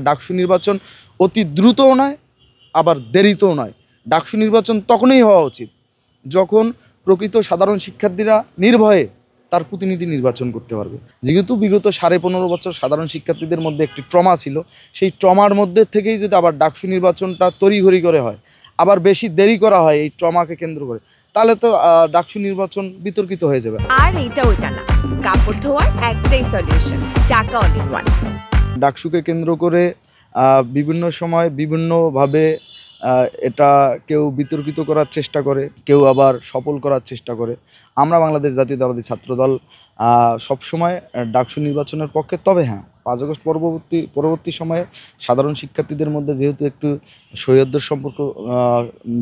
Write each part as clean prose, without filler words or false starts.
ডাকসু নির্বাচন অতি দ্রুতও নয়, আবার দেরিতেও নয়। ডাকসু নির্বাচন তখনই হওয়া উচিত যখন প্রকৃত সাধারণ শিক্ষার্থীরা নির্ভয়ে তার প্রতিনিধি নির্বাচন করতে পারবে। যেহেতু বিগত 15.5 বছর সাধারণ শিক্ষার্থীদের মধ্যে একটি ট্রমা ছিল, সেই ট্রমার মধ্যে থেকেই যদি আবার ডাকসু নির্বাচনটা তড়িঘড়ি করে হয়, আবার বেশি দেরি করা হয় এই ট্রমাকে কেন্দ্র করে, তাহলে তো ডাকসু নির্বাচন বিতর্কিত হয়ে যাবে। আর এটা ওইটা না, কাপড় ধোয়ার একটাই সলিউশন, চাকা অল ইন ওয়ান। ডাকসুকে কেন্দ্র করে বিভিন্ন সময় বিভিন্নভাবে এটা কেউ বিতর্কিত করার চেষ্টা করে, কেউ আবার সফল করার চেষ্টা করে। আমরা বাংলাদেশ জাতীয়তাবাদী ছাত্রদল সবসময় ডাকসু নির্বাচনের পক্ষে। তবে হ্যাঁ, 5 আগস্ট পরবর্তী সময়ে সাধারণ শিক্ষার্থীদের মধ্যে যেহেতু একটু সৌহার্দ্যের সম্পর্ক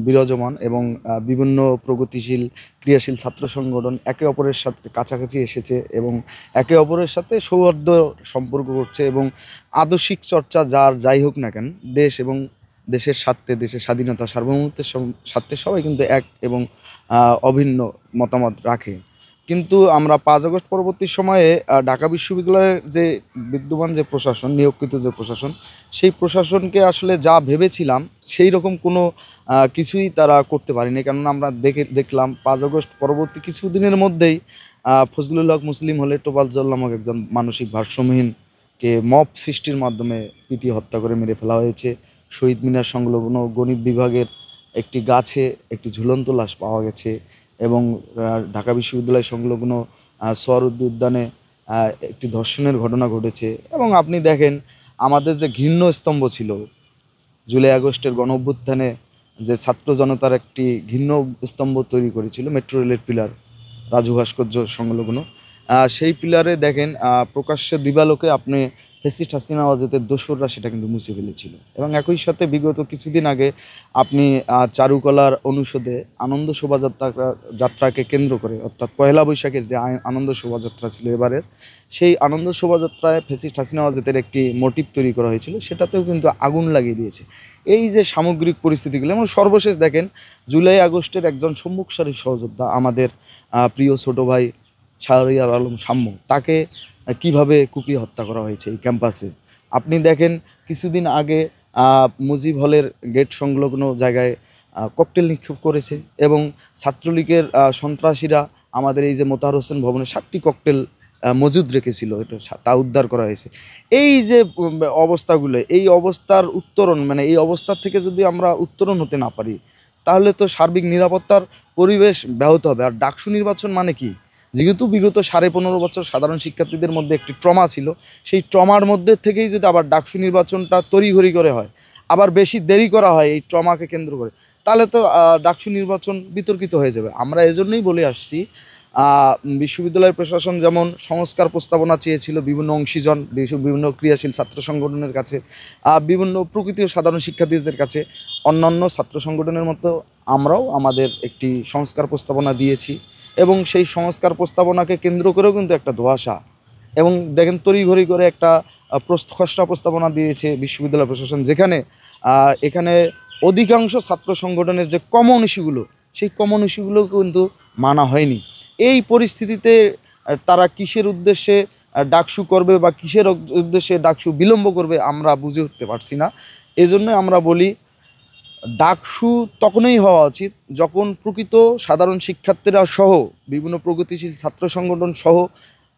বিরাজমান এবং বিভিন্ন প্রগতিশীল ক্রিয়াশীল ছাত্র সংগঠন একে অপরের সাথে কাছাকাছি এসেছে এবং একে অপরের সাথে সৌহার্দ্য সম্পর্ক করছে এবং আদর্শিক চর্চা যাই হোক না কেন, দেশ এবং দেশের স্বার্থে, দেশের স্বাধীনতা সার্বভৌমত্বের স্বার্থে সবাই কিন্তু এক এবং অভিন্ন মতামত রাখে। কিন্তু আমরা 5 আগস্ট পরবর্তী সময়ে ঢাকা বিশ্ববিদ্যালয়ের যে বিদ্যমান যে প্রশাসন, নিয়োগকৃত যে প্রশাসন, সেই প্রশাসনকে আসলে যা ভেবেছিলাম সেই রকম কোনো কিছুই তারা করতে পারেনি। কেননা আমরা দেখলাম 5 আগস্ট পরবর্তী কিছুদিনের মধ্যেই ফজলুল হক মুসলিম হলে টোফাজ্জল নামক একজন মানসিক ভারসাম্যহীনকে মব সৃষ্টির মাধ্যমে পিটিয়ে হত্যা করে মেরে ফেলা হয়েছে। শহীদ মিনার সংলগ্ন গণিত বিভাগের একটি গাছে একটি ঝুলন্ত লাশ পাওয়া গেছে এবং ঢাকা বিশ্ববিদ্যালয় সংলগ্ন সোহরাওয়ার্দী উদ্যানে একটি ধর্ষণের ঘটনা ঘটেছে। এবং আপনি দেখেন আমাদের যে ঘৃণ্য স্তম্ভ ছিল জুলাই আগস্টের গণ অভ্যুত্থানে, যে ছাত্র জনতার একটি ঘৃণ্য স্তম্ভ তৈরি করেছিল মেট্রো রেলের পিলার রাজু ভাস্কর্য সংলগ্ন, সেই পিলারে দেখেন প্রকাশ্যে দিবালোকে আপনি ফ্যাসিস্ট হাসিনা ওয়াজেদের দোসররা সেটা কিন্তু মুছে ফেলেছিল। এবং একই সাথে বিগত কিছুদিন আগে আপনি চারুকলার অনুষদে আনন্দ শোভাযাত্রাকে কেন্দ্র করে, অর্থাৎ পয়লা বৈশাখের যে আনন্দ শোভাযাত্রা ছিল এবারের, সেই আনন্দ শোভাযাত্রায় ফ্যাসিস্ট হাসিনা ওয়াজেদের একটি মোটিভ তৈরি করা হয়েছিল, সেটাতেও কিন্তু আগুন লাগিয়ে দিয়েছে। এই যে সামগ্রিক পরিস্থিতিগুলো, এবং সর্বশেষ দেখেন জুলাই আগস্টের একজন সম্মুখ সারির সহযোদ্ধা আমাদের প্রিয় ছোট ভাই শাহরিয়ার আলম সাম্য, তাকে কিভাবে কুপিয়ে হত্যা করা হয়েছে এই ক্যাম্পাসে। আপনি দেখেন কিছুদিন আগে মুজিব হলের গেট সংলগ্ন জায়গায় ককটেল নিক্ষেপ করেছে এবং ছাত্রলীগের সন্ত্রাসীরা আমাদের এই যে মোতাহার হোসেন ভবনে 7টি ককটেল মজুদ রেখেছিল, এটা তা উদ্ধার করা হয়েছে। এই যে অবস্থাগুলো, এই অবস্থার উত্তরণ, মানে এই অবস্থার থেকে যদি আমরা উত্তরণ হতে না পারি, তাহলে তো সার্বিক নিরাপত্তার পরিবেশ ব্যাহত হবে। আর ডাকসু নির্বাচন মানে কি? যেহেতু বিগত 15.5 বছর সাধারণ শিক্ষার্থীদের মধ্যে একটি ট্রমা ছিল, সেই ট্রমার মধ্যে থেকেই যদি আবার ডাকসু নির্বাচনটা তড়িঘড়ি করে হয়, আবার বেশি দেরি করা হয় এই ট্রমাকে কেন্দ্র করে, তাহলে তো ডাকসু নির্বাচন বিতর্কিত হয়ে যাবে। আমরা এজন্যই বলে আসছি, বিশ্ববিদ্যালয় প্রশাসন যেমন সংস্কার প্রস্তাবনা চেয়েছিল বিভিন্ন অংশীজন, বিভিন্ন ক্রিয়াশীল ছাত্র সংগঠনের কাছে, বিভিন্ন প্রকৃতি ও সাধারণ শিক্ষার্থীদের কাছে, অন্যান্য ছাত্র সংগঠনের মতো আমরাও আমাদের একটি সংস্কার প্রস্তাবনা দিয়েছি এবং সেই সংস্কার প্রস্তাবনাকে কেন্দ্র করেও কিন্তু একটা ধোঁয়াশা এবং দেখেন তড়িঘড়ি করে একটা খসড়া প্রস্তাবনা দিয়েছে বিশ্ববিদ্যালয় প্রশাসন, যেখানে এখানে অধিকাংশ ছাত্র সংগঠনের যে কমন ইস্যুগুলো, সেই কমন ইস্যুগুলো কিন্তু মানা হয়নি। এই পরিস্থিতিতে তারা কিসের উদ্দেশ্যে ডাকসু করবে বা কিসের উদ্দেশ্যে ডাকসু বিলম্ব করবে আমরা বুঝে উঠতে পারছি না। এজন্য আমরা বলি ডাকসু তখনই হওয়া উচিত যখন প্রকৃত সাধারণ শিক্ষার্থীরা সহ বিভিন্ন প্রগতিশীল ছাত্র সংগঠন সহ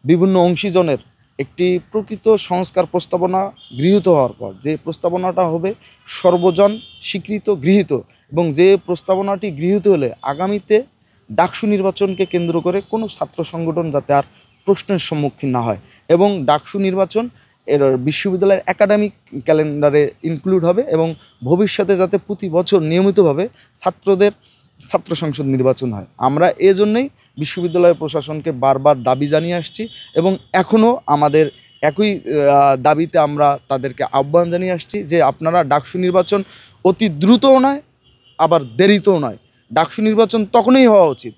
বিভিন্ন অংশীজনের একটি প্রকৃত সংস্কার প্রস্তাবনা গৃহীত হওয়ার পর, যে প্রস্তাবনাটা হবে সর্বজন স্বীকৃত গৃহীত, এবং যে প্রস্তাবনাটি গৃহীত হলে আগামীতে ডাকসু নির্বাচনকে কেন্দ্র করে কোনো ছাত্র সংগঠন যাতে আর প্রশ্নের সম্মুখীন না হয় এবং ডাকসু নির্বাচন এর বিশ্ববিদ্যালয়ের একাডেমিক ক্যালেন্ডারে ইনক্লুড হবে এবং ভবিষ্যতে যাতে প্রতি বছর নিয়মিতভাবে ছাত্র সংসদ নির্বাচন হয়। আমরা এজন্যই বিশ্ববিদ্যালয় প্রশাসনকে বারবার দাবি জানিয়ে আসছি এবং এখনও আমাদের একই দাবিতে আমরা তাদেরকে আহ্বান জানিয়ে আসছি যে আপনারা ডাকসু নির্বাচন অতি দ্রুতও নয়, আবার দেরিতেও নয়। ডাকসু নির্বাচন তখনই হওয়া উচিত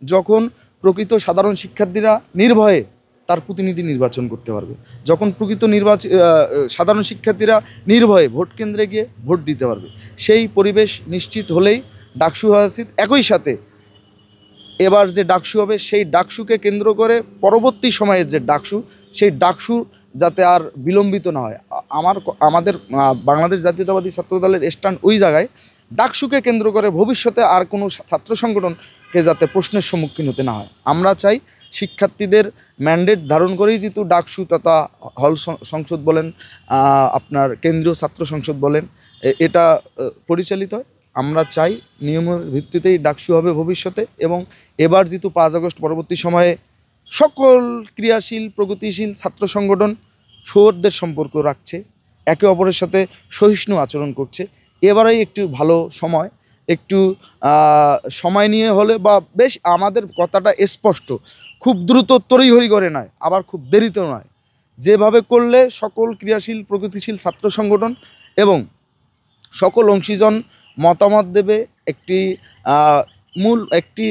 যখন প্রকৃত সাধারণ শিক্ষার্থীরা নির্ভয়ে তার প্রতিনিধি নির্বাচন করতে পারবে, যখন প্রকৃত সাধারণ শিক্ষার্থীরা নির্ভয়ে ভোট কেন্দ্রে গিয়ে ভোট দিতে পারবে। সেই পরিবেশ নিশ্চিত হলেই ডাকসু হওয়া উচিত। একই সাথে এবার যে ডাকসু হবে সেই ডাকসুকে কেন্দ্র করে পরবর্তী সময়ে যে ডাকসু, সেই ডাকসুর যাতে আর বিলম্বিত না হয়। আমাদের বাংলাদেশ জাতীয়তাবাদী ছাত্রদলের স্ট্যান্ড ওই জায়গায়, ডাকসুকে কেন্দ্র করে ভবিষ্যতে আর কোনো ছাত্র সংগঠনকে যাতে প্রশ্নের সম্মুখীন হতে না হয়। আমরা চাই শিক্ষার্থীদের ম্যান্ডেট ধারণ করেই যেহেতু ডাকসু তথা হল সংসদ বলেন, আপনার কেন্দ্রীয় ছাত্র সংসদ বলেন, এটা পরিচালিত হয়। আমরা চাই নিয়মের ভিত্তিতেই ডাকসু হবে ভবিষ্যতে, এবং এবার যেহেতু 5 আগস্ট পরবর্তী সময়ে সকল ক্রিয়াশীল প্রগতিশীল ছাত্র সংগঠন সৌহার্দ্যের সম্পর্ক রাখছে, একে অপরের সাথে সহিষ্ণু আচরণ করছে, এবারেই একটু ভালো সময়, একটু সময় নিয়ে হলে বা বেশ আমাদের কথাটা স্পষ্ট, খুব দ্রুত তড়িঘড়ি করে নয়, আবার খুব দেরিতেও নয়, যেভাবে করলে সকল ক্রিয়াশীল প্রগতিশীল ছাত্র সংগঠন এবং সকল অংশীজন মতামত দেবে, একটি মূল একটি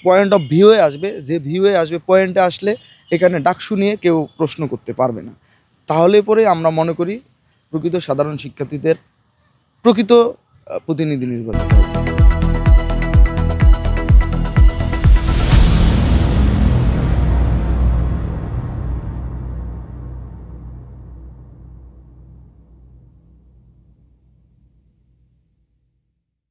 পয়েন্ট অফ ভিউয়ে আসবে, যে ভিউয়ে আসবে পয়েন্টে আসলে এখানে ডাকসু নিয়ে কেউ প্রশ্ন করতে পারবে না। তাহলে পরে আমরা মনে করি প্রকৃত সাধারণ শিক্ষার্থীদের প্রকৃত প্রতিনিধি নির্বাচিত হবে।